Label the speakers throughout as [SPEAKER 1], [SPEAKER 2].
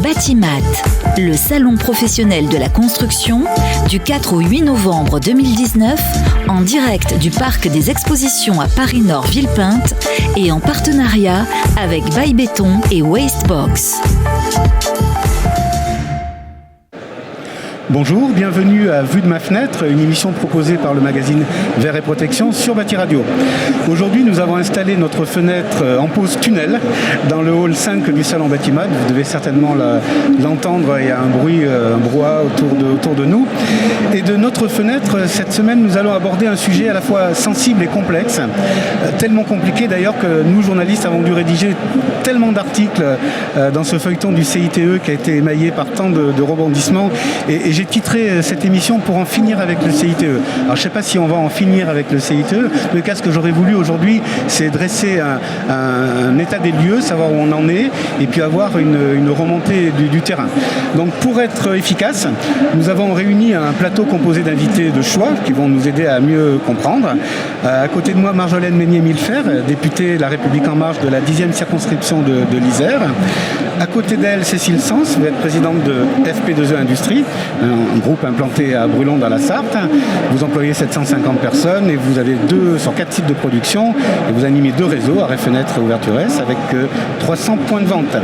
[SPEAKER 1] Batimat, le salon professionnel de la construction, du 4 au 8 novembre 2019, en direct du parc des expositions à Paris-Nord Villepinte et en partenariat avec Bail Béton et Wastebox.
[SPEAKER 2] Bonjour, bienvenue à Vue de ma fenêtre, une émission proposée par le magazine Verre et Protection sur Bâti Radio. Aujourd'hui, nous avons installé notre fenêtre en pose tunnel dans le hall 5 du salon Batimat. Vous devez certainement l'entendre, il y a un bruit, un brouhaha autour de nous. Et de notre fenêtre, cette semaine, nous allons aborder un sujet à la fois sensible et complexe, tellement compliqué d'ailleurs que nous, journalistes, avons dû rédiger tellement d'articles dans ce feuilleton du CITE qui a été émaillé par tant de rebondissements. Et j'ai titré cette émission pour en finir avec le CITE. Alors je ne sais pas si on va en finir avec le CITE. Le cas, ce que j'aurais voulu aujourd'hui, c'est dresser un état des lieux, savoir où on en est, et puis avoir une remontée du terrain. Donc pour être efficace, nous avons réuni un plateau composé d'invités de choix qui vont nous aider à mieux comprendre. À côté de moi, Marjolaine Meunier-Millefer, députée La République En Marche de la 10e circonscription de l'Isère. À côté d'elle, Cécile Sens, vous êtes présidente de FP2E Industrie, un groupe implanté à Brulon dans la Sarthe. Vous employez 750 personnes et vous avez 2 sur 4 sites de production et vous animez 2 réseaux, Arrêt Fenêtre et Ouverture S, avec 300 points de vente.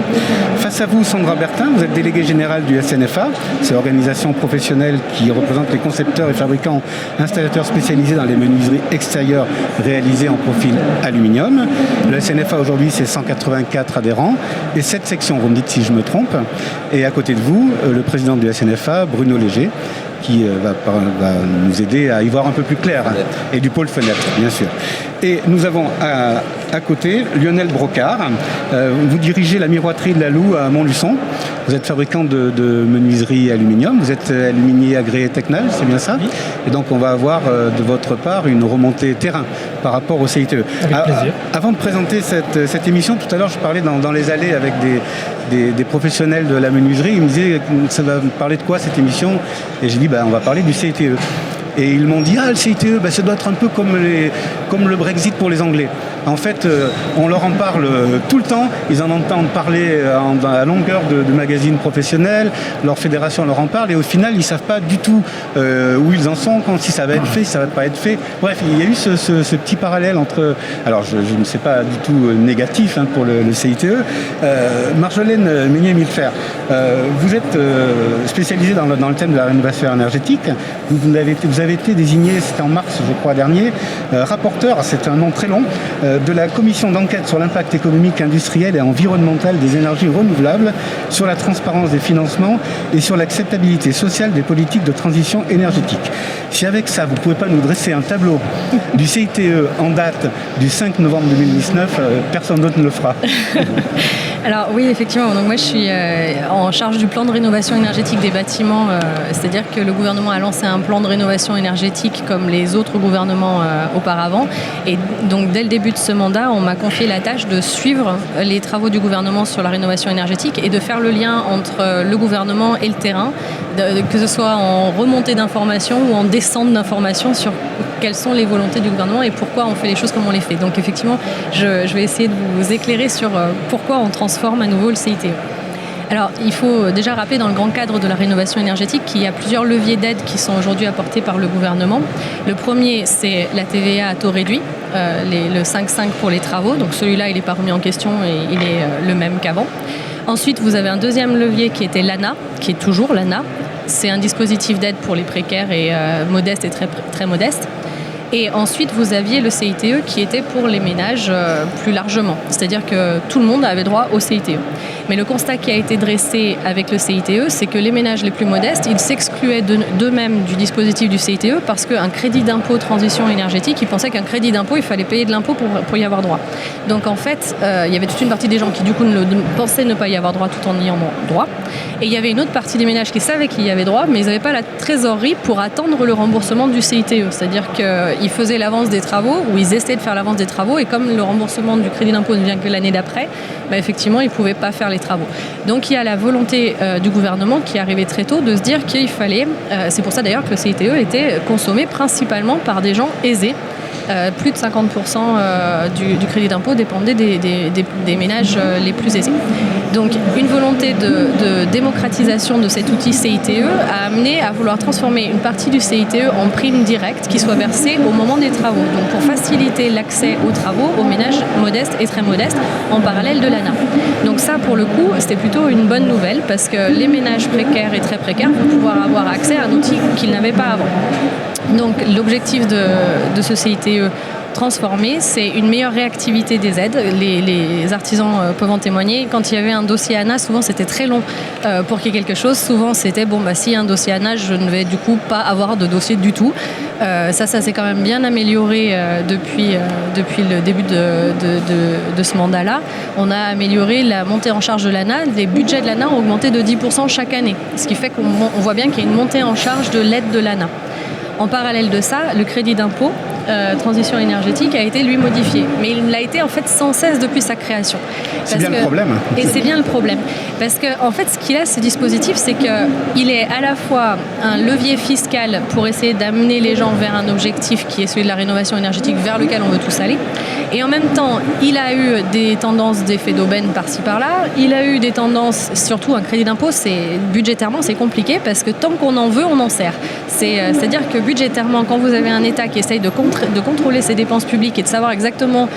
[SPEAKER 2] Face à vous, Sandra Bertin, vous êtes déléguée générale du SNFA, c'est l'organisation professionnelle qui représente les concepteurs et fabricants installateurs spécialisés dans les menuiseries extérieures réalisées en profil aluminium. Le SNFA aujourd'hui, c'est 184 adhérents et 7 sections, vous me dites si je me trompe. Et à côté de vous, le président du SNFA, Bruno Léger, qui va nous aider à y voir un peu plus clair, et du pôle fenêtre, bien sûr. Et nous avons à côté Lionel Brocard. Vous dirigez la miroiterie de la Loue à Montluçon. Vous êtes fabricant de menuiserie aluminium. Vous êtes aluminier agréé Tecnal, c'est bien ça? Et donc on va avoir de votre part une remontée terrain par rapport au CITE.
[SPEAKER 3] Avec plaisir.
[SPEAKER 2] Avant de présenter cette émission, tout à l'heure je parlais dans les allées avec des professionnels de la menuiserie. Ils me disaient, ça va parler de quoi cette émission? Et j'ai dit, on va parler du CITE. Et ils m'ont dit, le CITE, ça doit être un peu comme le Brexit pour les Anglais. En fait, on leur en parle tout le temps, ils en entendent parler à longueur de magazines professionnels, leur fédération leur en parle, et au final, ils ne savent pas du tout où ils en sont, si ça va être fait, si ça ne va pas être fait. Bref, il y a eu ce petit parallèle entre... Alors, je ne sais pas du tout négatif pour le CITE. Marjolaine Meunier-Millefer, vous êtes spécialisée dans le thème de la rénovation énergétique. Vous avez été désigné, c'était en mars, je crois, dernier, rapporteur, c'est un nom très long, de la commission d'enquête sur l'impact économique, industriel et environnemental des énergies renouvelables, sur la transparence des financements et sur l'acceptabilité sociale des politiques de transition énergétique. Si avec ça, vous ne pouvez pas nous dresser un tableau du CITE en date du 5 novembre 2019, personne d'autre ne le fera.
[SPEAKER 4] Alors oui, effectivement, donc moi je suis en charge du plan de rénovation énergétique des bâtiments, c'est-à-dire que le gouvernement a lancé un plan de rénovation énergétique comme les autres gouvernements auparavant, et donc dès le début de ce mandat, on m'a confié la tâche de suivre les travaux du gouvernement sur la rénovation énergétique et de faire le lien entre le gouvernement et le terrain, que ce soit en remontée d'informations ou en descente d'informations sur quelles sont les volontés du gouvernement et pourquoi on fait les choses comme on les fait. Donc effectivement, je vais essayer de vous éclairer sur pourquoi on transforme à nouveau le CITE. Alors, il faut déjà rappeler dans le grand cadre de la rénovation énergétique qu'il y a plusieurs leviers d'aide qui sont aujourd'hui apportés par le gouvernement. Le premier, c'est la TVA à taux réduit, le 5,5 pour les travaux. Donc celui-là, il n'est pas remis en question et il est le même qu'avant. Ensuite, vous avez un deuxième levier qui était l'ANA, qui est toujours l'ANA. C'est un dispositif d'aide pour les précaires et modestes et très, très modestes. Et ensuite, vous aviez le CITE qui était pour les ménages plus largement. C'est-à-dire que tout le monde avait droit au CITE. Mais le constat qui a été dressé avec le CITE, c'est que les ménages les plus modestes, ils s'excluaient d'eux-mêmes du dispositif du CITE parce qu'un crédit d'impôt transition énergétique, ils pensaient qu'un crédit d'impôt, il fallait payer de l'impôt pour y avoir droit. Donc en fait, il y avait toute une partie des gens qui du coup pensaient ne pas y avoir droit tout en y ayant droit. Et il y avait une autre partie des ménages qui savaient qu'il y avait droit, mais ils n'avaient pas la trésorerie pour attendre le remboursement du CITE. C'est-à-dire qu'ils faisaient l'avance des travaux, ou ils essayaient de faire l'avance des travaux, et comme le remboursement du crédit d'impôt ne vient que l'année d'après, effectivement, ils ne pouvaient pas faire les travaux. Donc il y a la volonté du gouvernement qui est arrivée très tôt de se dire qu'il fallait, c'est pour ça d'ailleurs que le CITE était consommé principalement par des gens aisés plus de 50% du crédit d'impôt dépendait des ménages les plus aisés. Donc une volonté de démocratisation de cet outil CITE a amené à vouloir transformer une partie du CITE en prime directe qui soit versée au moment des travaux. Donc pour faciliter l'accès aux travaux aux ménages modestes et très modestes en parallèle de l'ANA. Donc ça pour le coup c'était plutôt une bonne nouvelle parce que les ménages précaires et très précaires vont pouvoir avoir accès à un outil qu'ils n'avaient pas avant. Donc l'objectif de ce CITE transformé, c'est une meilleure réactivité des aides. Les artisans peuvent en témoigner. Quand il y avait un dossier ANA, souvent c'était très long pour qu'il y ait quelque chose. Souvent c'était, s'il y a un dossier ANA, je ne vais du coup pas avoir de dossier du tout. Ça s'est quand même bien amélioré depuis le début de ce mandat-là. On a amélioré la montée en charge de l'ANA. Les budgets de l'ANA ont augmenté de 10% chaque année. Ce qui fait qu'on voit bien qu'il y a une montée en charge de l'aide de l'ANA. En parallèle de ça, le crédit d'impôt transition énergétique a été lui modifié. Mais il l'a été en fait sans cesse depuis sa création.
[SPEAKER 2] C'est bien le problème.
[SPEAKER 4] Et c'est bien le problème. Parce que en fait, ce qu'il a, ce dispositif, c'est qu'il est à la fois un levier fiscal pour essayer d'amener les gens vers un objectif qui est celui de la rénovation énergétique vers lequel on veut tous aller. Et en même temps, il a eu des tendances d'effet d'aubaine par-ci par-là. Il a eu des tendances, surtout un crédit d'impôt, budgétairement, c'est compliqué parce que tant qu'on en veut, on en sert. C'est-à-dire que budgétairement, quand vous avez un État qui essaye de contrôler ses dépenses publiques et de savoir exactement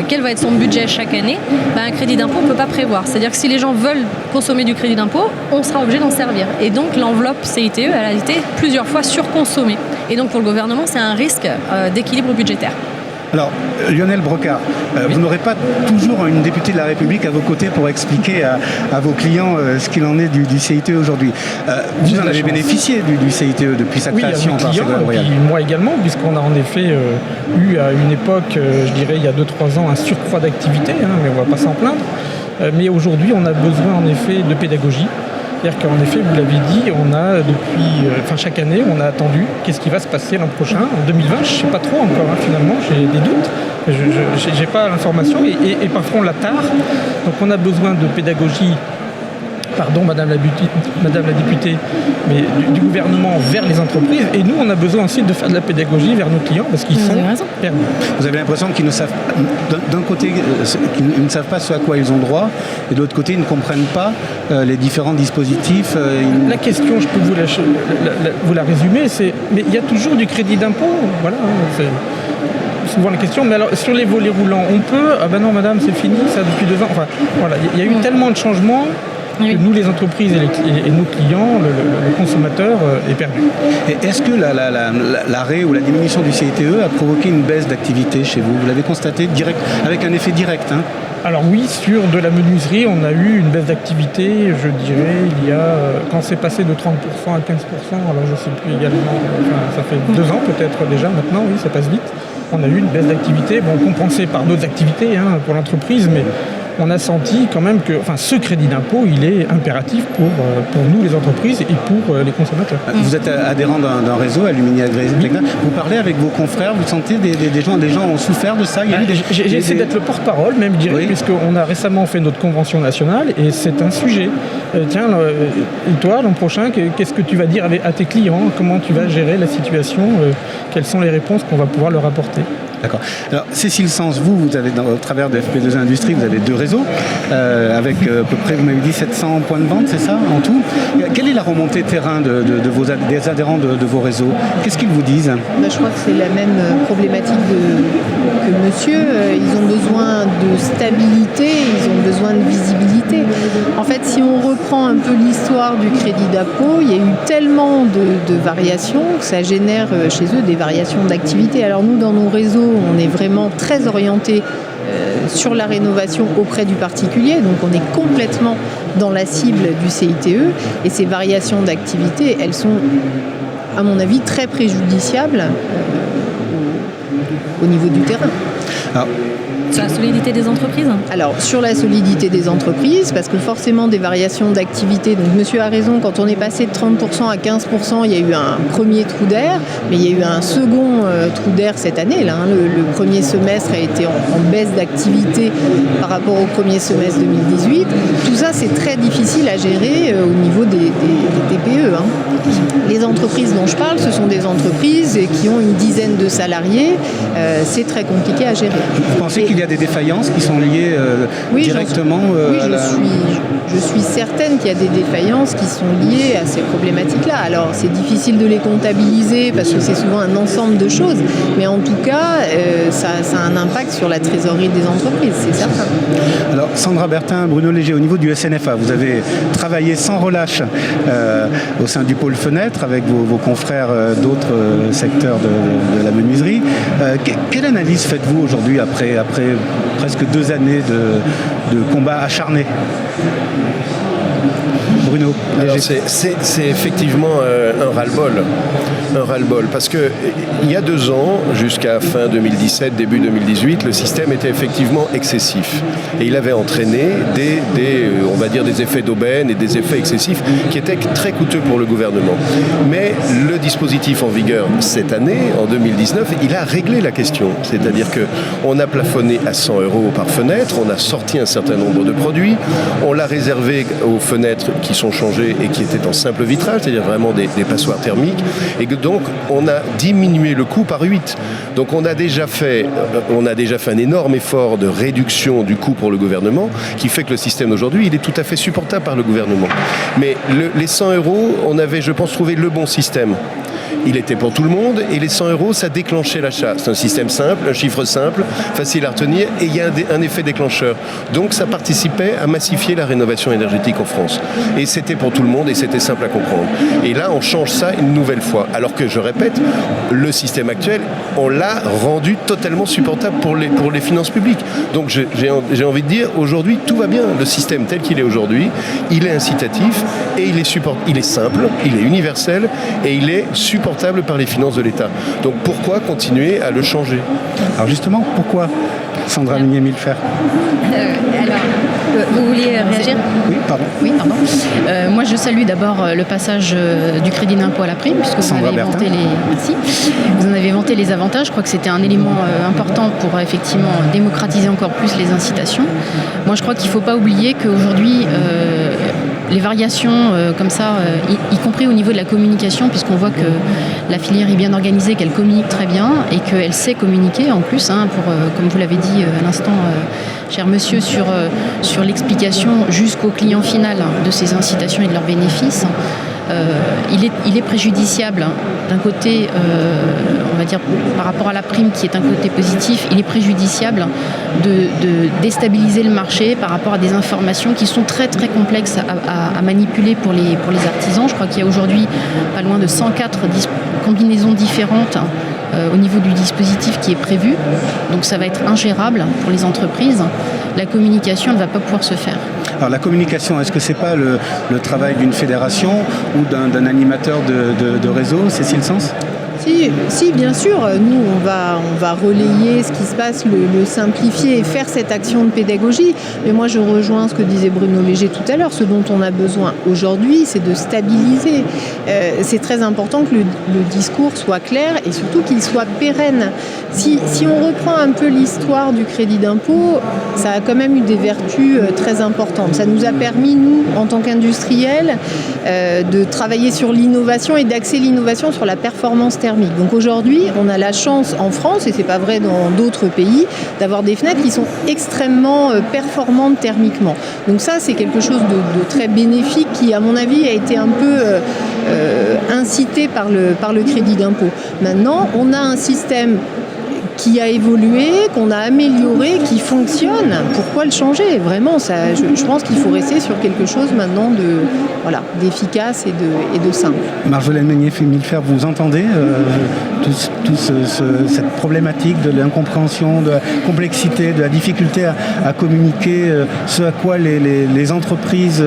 [SPEAKER 4] quel va être son budget chaque année, un crédit d'impôt, on ne peut pas prévoir. C'est-à-dire que si les gens veulent consommer du crédit d'impôt, on sera obligé d'en servir. Et donc l'enveloppe CITE, elle a été plusieurs fois surconsommée. Et donc pour le gouvernement, c'est un risque d'équilibre budgétaire.
[SPEAKER 2] Alors, Lionel Brocard, vous n'aurez pas toujours une députée de la République à vos côtés pour expliquer à vos clients ce qu'il en est du CITE aujourd'hui. Vous en avez bénéficié du CITE depuis sa création par Ségolène Royal.
[SPEAKER 3] Et moi également, puisqu'on a en effet eu à une époque, je dirais il y a 2-3 ans, un surcroît d'activité, mais on ne va pas s'en plaindre. Mais aujourd'hui, on a besoin en effet de pédagogie. C'est-à-dire qu'en effet, vous l'avez dit, on a depuis, chaque année, on a attendu qu'est-ce qui va se passer l'an prochain, en 2020. Je ne sais pas trop encore, finalement, j'ai des doutes. Je n'ai pas l'information et parfois on la tard. Donc on a besoin de pédagogie, pardon Madame la députée, mais du gouvernement vers les entreprises. Et nous, on a besoin aussi de faire de la pédagogie vers nos clients parce qu'ils sont perdus.
[SPEAKER 2] Vous avez l'impression qu'ils ne savent, d'un côté, qu'ils ne savent pas ce à quoi ils ont droit, et de l'autre côté, ils ne comprennent pas les différents dispositifs.
[SPEAKER 3] La question, je peux vous la résumer, c'est mais il y a toujours du crédit d'impôt, voilà. C'est souvent la question, mais alors sur les volets roulants, on peut, non madame, c'est fini, ça depuis 2 ans. Enfin, voilà, il y a eu tellement de changements. Que nous, les entreprises et nos clients, le consommateur est perdu.
[SPEAKER 2] Et est-ce que l'arrêt ou la diminution du CITE a provoqué une baisse d'activité chez vous ? Vous l'avez constaté avec un effet direct, hein ?
[SPEAKER 3] Alors oui, sur de la menuiserie, on a eu une baisse d'activité, je dirais, quand c'est passé de 30% à 15%, alors je ne sais plus également, ça fait 2 ans peut-être déjà maintenant, oui, ça passe vite. On a eu une baisse d'activité, compensée par d'autres activités pour l'entreprise, mais on a senti quand même que ce crédit d'impôt, il est impératif pour nous, les entreprises, et pour les consommateurs.
[SPEAKER 2] Vous êtes adhérent d'un réseau, Alumini Agrégna. Vous parlez avec vos confrères, vous sentez des gens ont souffert de ça.
[SPEAKER 3] J'essaie d'être le porte-parole, même, je dirais, puisqu'on a récemment fait notre convention nationale, et c'est un sujet. Tiens, et toi, l'an prochain, qu'est-ce que tu vas dire à tes clients ? Comment tu vas gérer la situation ? Quelles sont les réponses qu'on va pouvoir leur apporter ?
[SPEAKER 2] D'accord. Alors, Cécile Sens, vous avez, au travers de FP2 Industrie, vous avez 2 réseaux, avec à peu près, vous m'avez dit, 700 points de vente, c'est ça, en tout ? Quelle est la remontée terrain des adhérents de vos réseaux ? Qu'est-ce qu'ils vous disent ?
[SPEAKER 5] Je crois que c'est la même problématique que monsieur. Ils ont besoin de stabilité, ils ont besoin de visibilité. En fait, si on reprend un peu l'histoire du crédit d'impôt, il y a eu tellement de variations que ça génère chez eux des variations d'activité. Alors nous, dans nos réseaux, on est vraiment très orienté sur la rénovation auprès du particulier, donc on est complètement dans la cible du CITE, et ces variations d'activité, elles sont, à mon avis, très préjudiciables au niveau du terrain.
[SPEAKER 2] Alors,
[SPEAKER 4] Sur la solidité des entreprises ?
[SPEAKER 5] Alors, sur la solidité des entreprises, parce que forcément des variations d'activité, donc monsieur a raison, quand on est passé de 30% à 15%, il y a eu un premier trou d'air, mais il y a eu un second trou d'air cette année. Là, hein. Le premier semestre a été en baisse d'activité par rapport au premier semestre 2018. Tout ça, c'est très difficile à gérer au niveau des TPE. Hein. Les entreprises dont je parle, ce sont des entreprises qui ont une dizaine de salariés. C'est très compliqué à gérer.
[SPEAKER 2] Vous pensez qu'il y a des défaillances qui sont liées directement
[SPEAKER 5] je suis certaine qu'il y a des défaillances qui sont liées à ces problématiques-là. Alors, c'est difficile de les comptabiliser parce que c'est souvent un ensemble de choses, mais en tout cas, ça a un impact sur la trésorerie des entreprises, c'est certain.
[SPEAKER 2] Alors, Sandra Bertin, Bruno Léger, au niveau du SNFA, vous avez travaillé sans relâche au sein du pôle Fenêtre avec vos confrères d'autres secteurs de la menuiserie. Quelle analyse faites-vous aujourd'hui après presque 2 années de combat acharné ? Bruno.
[SPEAKER 6] Alors c'est effectivement un ras-le-bol, parce que il y a 2 ans, jusqu'à fin 2017, début 2018, le système était effectivement excessif et il avait entraîné on va dire des effets d'aubaine et des effets excessifs qui étaient très coûteux pour le gouvernement. Mais le dispositif en vigueur cette année, en 2019, il a réglé la question, c'est-à-dire que on a plafonné à 100 € par fenêtre, on a sorti un certain nombre de produits, on l'a réservé aux fenêtres qui sont changées et qui étaient en simple vitrage, c'est-à-dire vraiment des passoires thermiques, et que donc on a diminué le coût par 8. Donc on a déjà fait un énorme effort de réduction du coût pour le gouvernement, qui fait que le système d'aujourd'hui, il est tout à fait supportable par le gouvernement. Mais les 100 €, on avait, je pense, trouvé le bon système. Il était pour tout le monde et les 100 €, ça déclenchait l'achat. C'est un système simple, un chiffre simple, facile à retenir et il y a un effet déclencheur. Donc ça participait à massifier la rénovation énergétique en France. Et c'était pour tout le monde et c'était simple à comprendre. Et là, on change ça une nouvelle fois. Alors que, je répète, le système actuel, on l'a rendu totalement supportable pour les finances publiques. Donc j'ai envie de dire, aujourd'hui, tout va bien. Le système tel qu'il est aujourd'hui, il est incitatif et il est simple, il est universel et il est supportable par les finances de l'État. Donc pourquoi continuer à le changer ?
[SPEAKER 2] Alors justement, pourquoi Sandra Meunier-Milfer ?
[SPEAKER 7] Vous vouliez réagir ?
[SPEAKER 2] Oui, pardon.
[SPEAKER 7] Moi, je salue d'abord le passage du crédit d'impôt à la prime, puisque vous en avez vanté les avantages. Je crois que c'était un élément important pour effectivement démocratiser encore plus les incitations. Moi, je crois qu'il ne faut pas oublier qu'aujourd'hui, les variations comme ça, y compris au niveau de la communication, puisqu'on voit que la filière est bien organisée, qu'elle communique très bien et qu'elle sait communiquer en plus, comme vous l'avez dit à l'instant, cher monsieur, sur l'explication jusqu'au client final de ces incitations et de leurs bénéfices. Il est préjudiciable d'un côté, on va dire par rapport à la prime qui est un côté positif, il est préjudiciable de déstabiliser le marché par rapport à des informations qui sont très très complexes à manipuler pour les artisans. Je crois qu'il y a aujourd'hui pas loin de 104 combinaisons différentes au niveau du dispositif qui est prévu. Donc ça va être ingérable pour les entreprises. La communication ne va pas pouvoir se faire.
[SPEAKER 2] Alors la communication, est-ce que c'est pas le travail d'une fédération ou d'un animateur de réseau, Cécile Sens ?
[SPEAKER 5] Si, bien sûr, nous on va relayer ce qui se passe, le simplifier et faire cette action de pédagogie. Mais moi je rejoins ce que disait Bruno Léger tout à l'heure, ce dont on a besoin aujourd'hui, c'est de stabiliser. C'est très important que le discours soit clair et surtout qu'il soit pérenne. Si on reprend un peu l'histoire du crédit d'impôt, ça a quand même eu des vertus très importantes. Ça nous a permis, nous, en tant qu'industriels, de travailler sur l'innovation et d'axer l'innovation sur la performance thermique. Donc aujourd'hui, on a la chance en France, et c'est pas vrai dans d'autres pays, d'avoir des fenêtres qui sont extrêmement performantes thermiquement. Donc ça, c'est quelque chose de très bénéfique qui, à mon avis, a été un peu incité par le crédit d'impôt. Maintenant, on a un système qui a évolué, qu'on a amélioré, qui fonctionne. Pourquoi le changer ? Vraiment, je pense qu'il faut rester sur quelque chose maintenant d'efficace et de simple.
[SPEAKER 2] Marjolaine Meunier-Milfer, vous entendez cette problématique de l'incompréhension, de la complexité, de la difficulté à communiquer ce à quoi les entreprises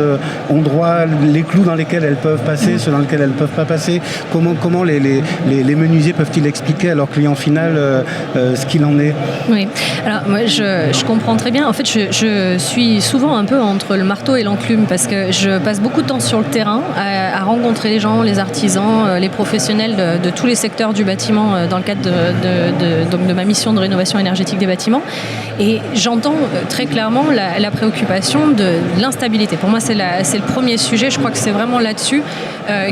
[SPEAKER 2] ont droit, les clous dans lesquels elles peuvent passer, ceux dans lesquels elles ne peuvent pas passer, comment les menuisiers peuvent-ils expliquer à leur client final ce qu'il en est?
[SPEAKER 4] Oui, alors moi je comprends très bien. En fait, je suis souvent un peu entre le marteau et l'enclume parce que je passe beaucoup de temps sur le terrain à rencontrer les gens, les artisans, les professionnels de tous les secteurs du bâtiment dans le cadre de ma mission de rénovation énergétique des bâtiments. Et j'entends très clairement la préoccupation de l'instabilité. Pour moi, c'est le premier sujet. Je crois que c'est vraiment là-dessus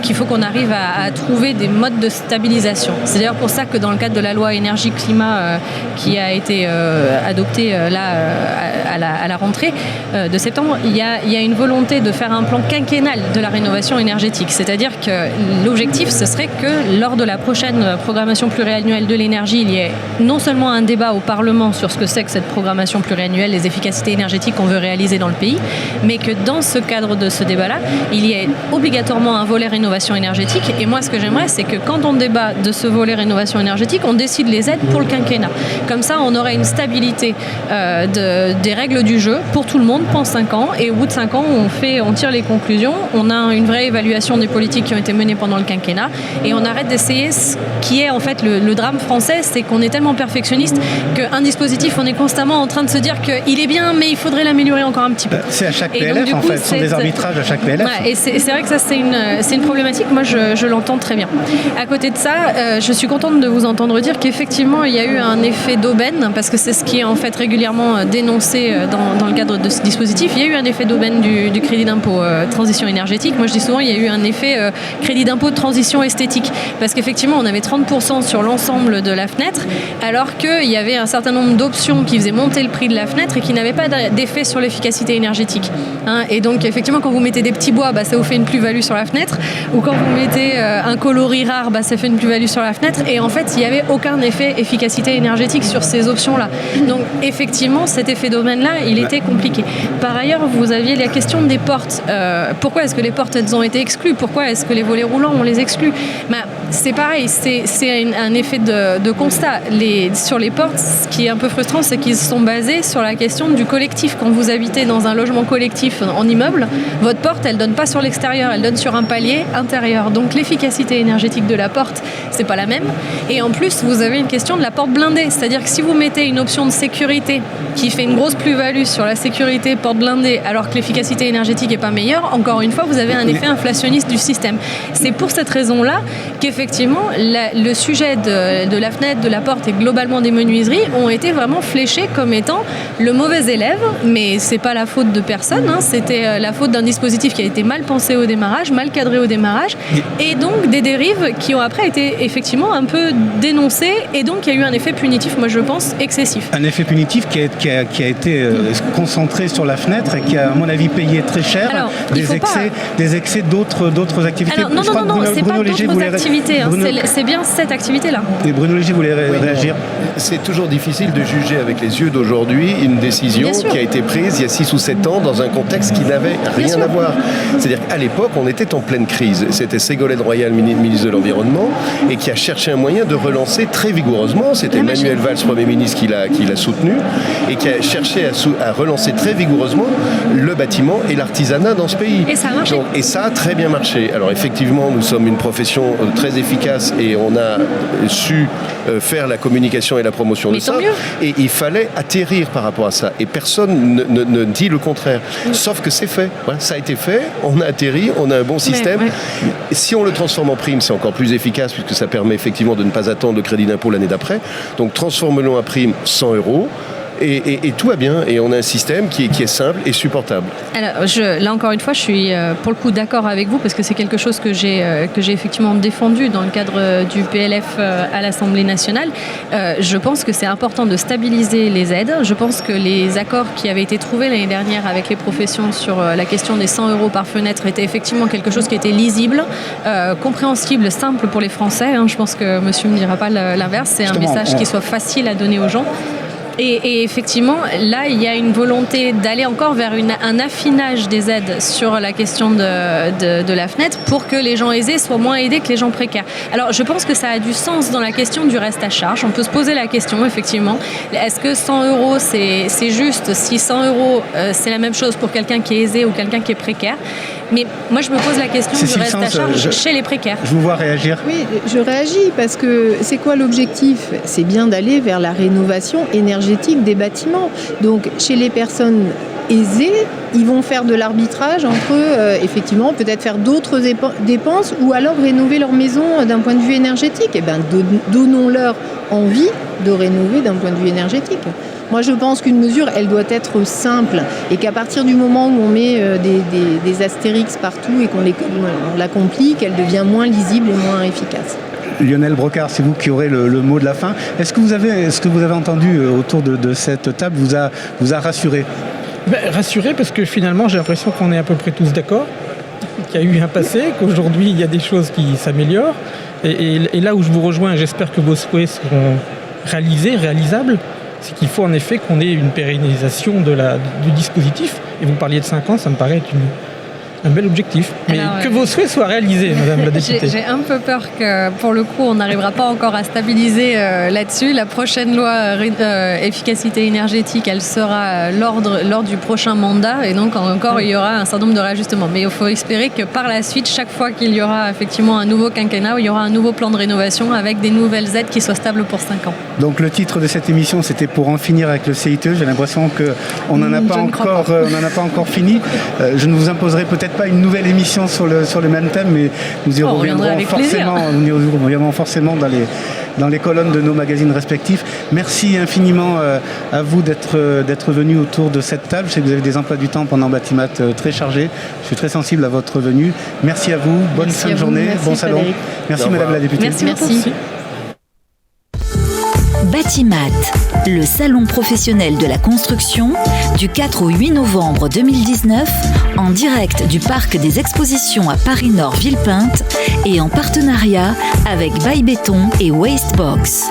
[SPEAKER 4] qu'il faut qu'on arrive à trouver des modes de stabilisation. C'est d'ailleurs pour ça que dans le cadre de la loi énergie-climat qui a été adoptée à la rentrée de septembre, il y a une volonté de faire un plan quinquennal de la rénovation énergétique. C'est-à-dire que l'objectif, ce serait que lors de la prochaine programmation pluriannuelle de l'énergie, il y ait non seulement un débat au Parlement sur ce que c'est que cette programmation pluriannuelle, les efficacités énergétiques qu'on veut réaliser dans le pays, mais que dans ce cadre de ce débat-là, il y ait obligatoirement un volet rénovation énergétique. Et moi, ce que j'aimerais, c'est que quand on débat de ce volet rénovation énergétique, on décide les aides pour le quinquennat. Comme ça, on aurait une stabilité des règles du jeu pour tout le monde pendant 5 ans. Et au bout de 5 ans, on tire les conclusions. On a une vraie évaluation des politiques qui ont été menées pendant le quinquennat. Et on arrête d'essayer ce qui est en fait le drame français, c'est qu'on est tellement perfectionniste qu'un dispositif, on est constamment en train de se dire qu'il est bien, mais il faudrait l'améliorer encore un petit peu.
[SPEAKER 2] C'est à chaque PLF, donc, en fait. Ce sont des arbitrages à chaque PLF.
[SPEAKER 4] Ouais, et c'est vrai que ça, c'est une problématique. Moi, je l'entends très bien. À côté de ça, je suis contente de vous entendre dire qu'effectivement, il y a eu un effet d'aubaine, parce que c'est ce qui est en fait régulièrement dénoncé dans le cadre de ce dispositif. Il y a eu un effet d'aubaine du crédit d'impôt transition énergétique. Moi, je dis souvent, il y a eu un effet crédit d'impôt de transition esthétique, parce qu'effectivement, on avait 30% sur l'ensemble de la fenêtre, alors qu'il y avait un certain nombre d'options qui faisaient monter le prix de la fenêtre et qui n'avaient pas d'effet sur l'efficacité énergétique. Et donc, effectivement, quand vous mettez des petits bois, ça vous fait une plus-value sur la fenêtre, ou quand vous mettez un coloris rare, ça fait une plus-value sur la fenêtre, et en fait, il n'y avait aucun effet efficacité énergétique sur ces options-là. Donc, effectivement, cet effet d'aubaine-là, il était compliqué. Par ailleurs, vous aviez la question des portes. Pourquoi est-ce que les portes, elles ont été exclues? Pourquoi est-ce que les volets roulants, on les exclut? C'est pareil, c'est un effet de constat. Sur les portes, ce qui est un peu frustrant, c'est qu'ils sont basés sur la question du collectif. Quand vous habitez dans un logement collectif en immeuble, votre porte, elle donne pas sur l'extérieur, elle donne sur un palier intérieur. Donc l'efficacité énergétique de la porte, c'est pas la même. Et en plus, vous avez une question de la porte blindée. C'est-à-dire que si vous mettez une option de sécurité qui fait une grosse plus-value sur la sécurité porte blindée, alors que l'efficacité énergétique est pas meilleure, encore une fois, vous avez un effet inflationniste du système. C'est pour cette raison-là qu'effectivement, le sujet de la fenêtre, de la porte et globalement des menuiseries ont été vraiment fléchés comme étant le mauvais élève, mais c'est pas la faute de personne, c'était la faute d'un dispositif qui a été mal pensé au démarrage, mal cadré au démarrage, et donc des dérives qui ont après été effectivement un peu dénoncées, et donc il y a eu un effet punitif, moi je pense, excessif.
[SPEAKER 2] Un effet punitif qui a été concentré sur la fenêtre et qui a, à mon avis, payé très cher. Alors, des excès d'autres activités.
[SPEAKER 4] Alors, non, c'est pas d'autres activités, c'est bien cette activité-là.
[SPEAKER 2] Et Bruno Léger voulait réagir.
[SPEAKER 6] C'est toujours difficile de juger avec les yeux d'aujourd'hui une décision qui a été prise il y a 6 ou 7 ans dans un contexte qui n'avait rien à voir. C'est-à-dire qu'à l'époque, on était en pleine crise. C'était Ségolène Royal, ministre de l'Environnement, et qui a cherché un moyen de relancer très vigoureusement. C'était Manuel Valls, Premier ministre, qui l'a soutenu, et qui a cherché à relancer très vigoureusement le bâtiment et l'artisanat dans ce pays.
[SPEAKER 4] Et ça a marché.
[SPEAKER 6] Et ça a très bien marché. Alors effectivement, nous sommes une profession très efficace et on a su faire la communication et la promotion de ça. Et il fallait atterrir par rapport à ça. Et personne ne dit le contraire. Sauf que c'est fait. Voilà, ça a été fait, on a atterri, on a un bon système. Si on le transforme en prime, c'est encore plus efficace puisque ça permet effectivement de ne pas attendre le crédit d'impôt l'année d'après. Donc transformons-le en prime 100 €. Et tout va bien, et on a un système qui est simple et supportable.
[SPEAKER 4] Alors, là encore une fois, je suis pour le coup d'accord avec vous, parce que c'est quelque chose que j'ai effectivement défendu dans le cadre du PLF à l'Assemblée nationale. Je pense que c'est important de stabiliser les aides. Je pense que les accords qui avaient été trouvés l'année dernière avec les professions sur la question des 100 € par fenêtre étaient effectivement quelque chose qui était lisible, compréhensible, simple pour les Français. Je pense que monsieur ne me dira pas l'inverse. C'est un message qui soit facile à donner aux gens. Et effectivement, là, il y a une volonté d'aller encore vers un affinage des aides sur la question de la fenêtre pour que les gens aisés soient moins aidés que les gens précaires. Alors, je pense que ça a du sens dans la question du reste à charge. On peut se poser la question, effectivement, est-ce que 100 €, c'est juste si 100 €, c'est la même chose pour quelqu'un qui est aisé ou quelqu'un qui est précaire? Mais moi, je me pose la question du reste à charge chez les précaires.
[SPEAKER 2] Je vous vois réagir.
[SPEAKER 5] Oui, je réagis parce que c'est quoi l'objectif? C'est bien d'aller vers la rénovation énergétique des bâtiments. Donc, chez les personnes aisées, ils vont faire de l'arbitrage entre, effectivement, peut-être faire d'autres dépenses ou alors rénover leur maison d'un point de vue énergétique. Eh bien, donnons-leur envie de rénover d'un point de vue énergétique. Moi, je pense qu'une mesure, elle doit être simple et qu'à partir du moment où on met des astérix partout et qu'on la complique, elle devient moins lisible et moins efficace.
[SPEAKER 2] Lionel Brocard, c'est vous qui aurez le mot de la fin. Est-ce que vous avez entendu autour de cette table vous a rassuré?
[SPEAKER 3] Rassuré parce que finalement, j'ai l'impression qu'on est à peu près tous d'accord, qu'il y a eu un passé, qu'aujourd'hui, il y a des choses qui s'améliorent. Et là où je vous rejoins, j'espère que vos souhaits seront réalisables, c'est qu'il faut en effet qu'on ait une pérennisation du dispositif. Et vous parliez de 5 ans, ça me paraît être un bel objectif. Mais que vos souhaits soient réalisés, Madame la députée.
[SPEAKER 4] J'ai un peu peur que, pour le coup, on n'arrivera pas encore à stabiliser là-dessus. La prochaine loi efficacité énergétique, elle sera lors du prochain mandat. Et donc, encore, il y aura un certain nombre de réajustements. Mais il faut espérer que par la suite, chaque fois qu'il y aura effectivement un nouveau quinquennat, il y aura un nouveau plan de rénovation avec des nouvelles aides qui soient stables pour 5 ans.
[SPEAKER 2] Donc, le titre de cette émission, c'était pour en finir avec le CITE. J'ai l'impression qu'on n'en a pas encore fini. Je ne vous imposerai peut-être pas une nouvelle émission sur le même thème, mais nous y reviendrons forcément dans les colonnes de nos magazines respectifs. Merci infiniment à vous d'être venus autour de cette table. Je sais que vous avez des emplois du temps pendant Batimat très chargés. Je suis très sensible à votre venue. Merci à vous. Bonne fin de journée. Bon salon.
[SPEAKER 5] Frédéric.
[SPEAKER 2] Merci Madame la députée.
[SPEAKER 4] Merci.
[SPEAKER 1] Batimat, le salon professionnel de la construction, du 4 au 8 novembre 2019, en direct du parc des expositions à Paris-Nord Villepinte et en partenariat avec Baye Béton et Wastebox.